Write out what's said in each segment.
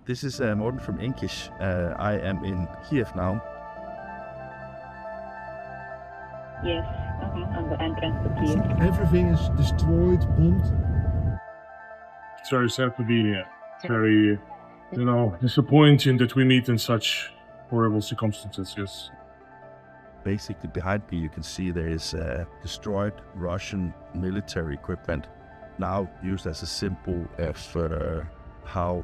This is Morten from Enkish. I am in Kiev now. Yes, on the entrance to Kiev. Everything is destroyed, bombed. It's very sad to be here. Very, disappointing that we meet in such horrible circumstances, yes. Basically, behind me, you can see there is destroyed Russian military equipment, now used as a symbol of how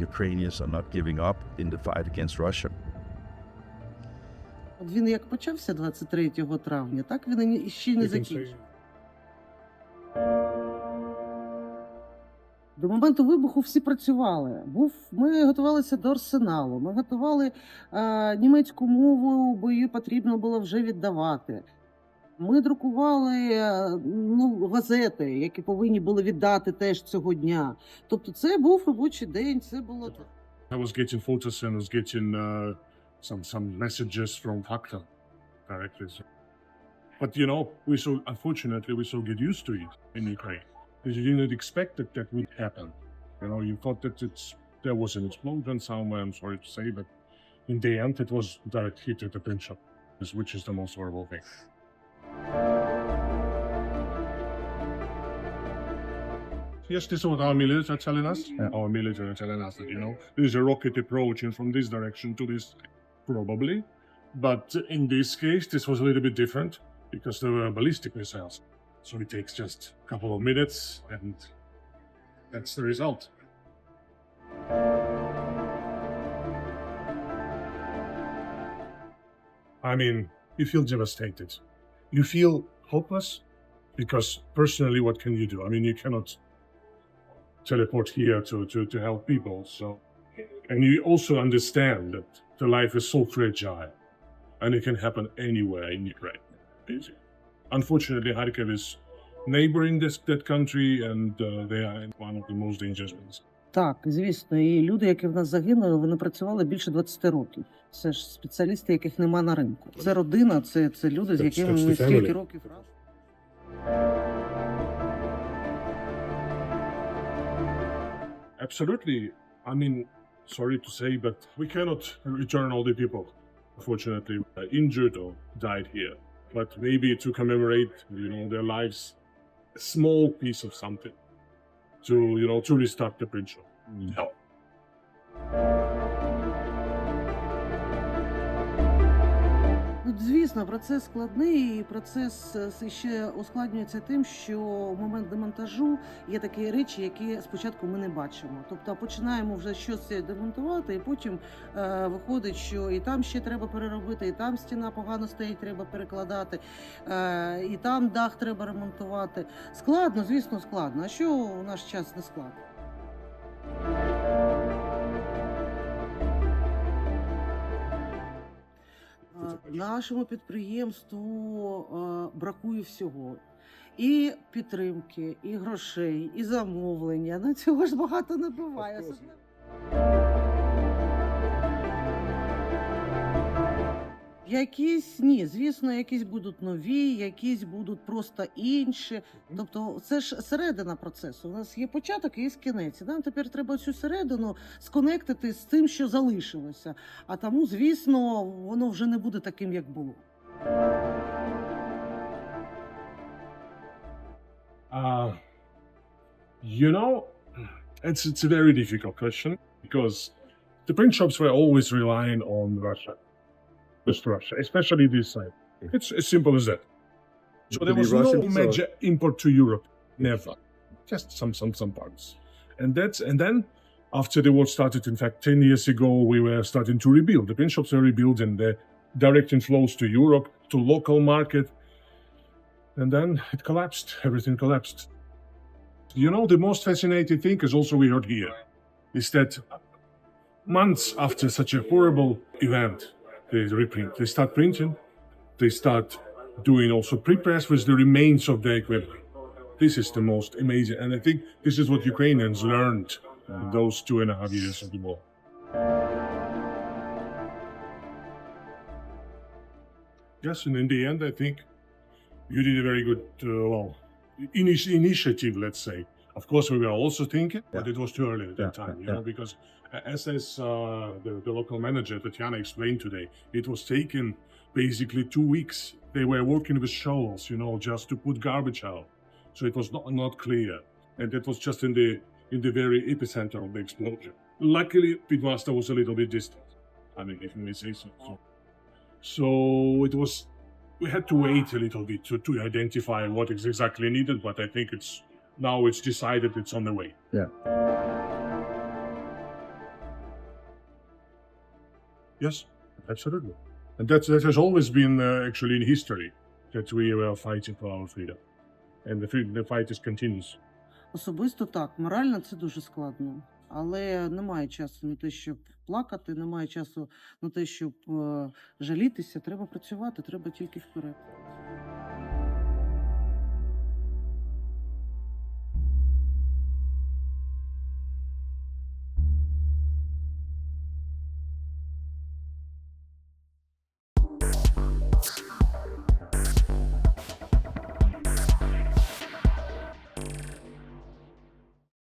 Ukrainians are not giving up in the fight against Russia. Він як почався 23 травня, так він ще й не закінчив. До моменту вибуху всі працювали. Ми готувалися до арсеналу, ми готували німецьку мову, бо її потрібно було вже віддавати. Ми друкували газети, які повинні були віддати теж цього дня. Тобто це був робочий день, це було... I was getting photos and I was getting some messages from Fakta directly. But unfortunately, we so get used to it in Ukraine. Because you didn't expect that would happen. You thought that there was an explosion somewhere, I'm sorry to say, but in the end, it was direct hit at the print shop, which is the most horrible thing. Yes, this is what our military are telling us. Our military are telling us that, there's a rocket approaching from this direction to this, probably. But in this case, this was a little bit different because there were ballistic missiles. So it takes just a couple of minutes, and that's the result. I mean, you feel devastated. You feel hopeless because personally, what can you do? I mean, you cannot teleport here to help people. And you also understand that the life is so fragile and it can happen anywhere in Ukraine. Unfortunately, Kharkiv is neighboring that country, and they are in one of the most dangerous ones. Так, звісно, і люди, які в нас загинули, вони працювали більше 20 років. Це ж спеціалісти, яких нема на ринку. Це родина, це люди, з якими ми стільки років разом. Absolutely. I mean, sorry to say, but we cannot return all the people, unfortunately, injured or died here. But maybe to commemorate, their lives, a small piece of something to restart the print shop. No. Звісно, процес складний, і процес ще ускладнюється тим, що в момент демонтажу є такі речі, які спочатку ми не бачимо. Тобто починаємо вже щось демонтувати, і потім виходить, що і там ще треба переробити, і там стіна погано стоїть, треба перекладати, і там дах треба ремонтувати. Складно, звісно, складно. А що у наш час не складно? Нашому підприємству бракує всього. І підтримки, і грошей, і замовлення. На цього ж багато не буває. Якісь, ні, звісно, якісь будуть нові, якісь будуть просто інші. Тобто це ж середина процесу. У нас є початок і є кінець. І нам тепер треба цю середину сконектити з тим, що залишилося. А тому, звісно, воно вже не буде таким, як було. It's a very difficult question because the print shops were always relying on Russia. Just Russia, especially this side. It's as simple as that. So there was no major import to Europe, never. Just some parts. And then after the war started, in fact, 10 years ago, we were starting to rebuild. The print shops were rebuilt and the direct inflows to Europe, to local market. And then it collapsed. Everything collapsed. The most fascinating thing is also we heard here, is that months after such a horrible event, they reprint. They start printing. They start doing also pre-press with the remains of the equipment. This is the most amazing. And I think this is what Ukrainians learned in those 2.5 years of the war. Yes, and in the end, I think you did a very good, initiative, let's say. Of course, we were also thinking, but Yeah. it was too early at that Yeah, time, yeah, you know, because as the local manager, Tatiana, explained today, it was taken basically 2 weeks. They were working with shovels, you know, just to put garbage out. So it was not clear. And that was just in the very epicenter of the explosion. Luckily, Pitmaster was a little bit distant. I mean, if you may say so. So it was, we had to wait a little bit to identify what is exactly needed, but I think now it's decided, it's on the way. Yeah. Yes, absolutely. And that has always been actually in history that we were fighting for our freedom. And the fight is continues. Особисто так, морально це дуже складно, але немає часу на те, щоб плакати, немає часу на те, щоб жалітися. Треба працювати, треба тільки вперед.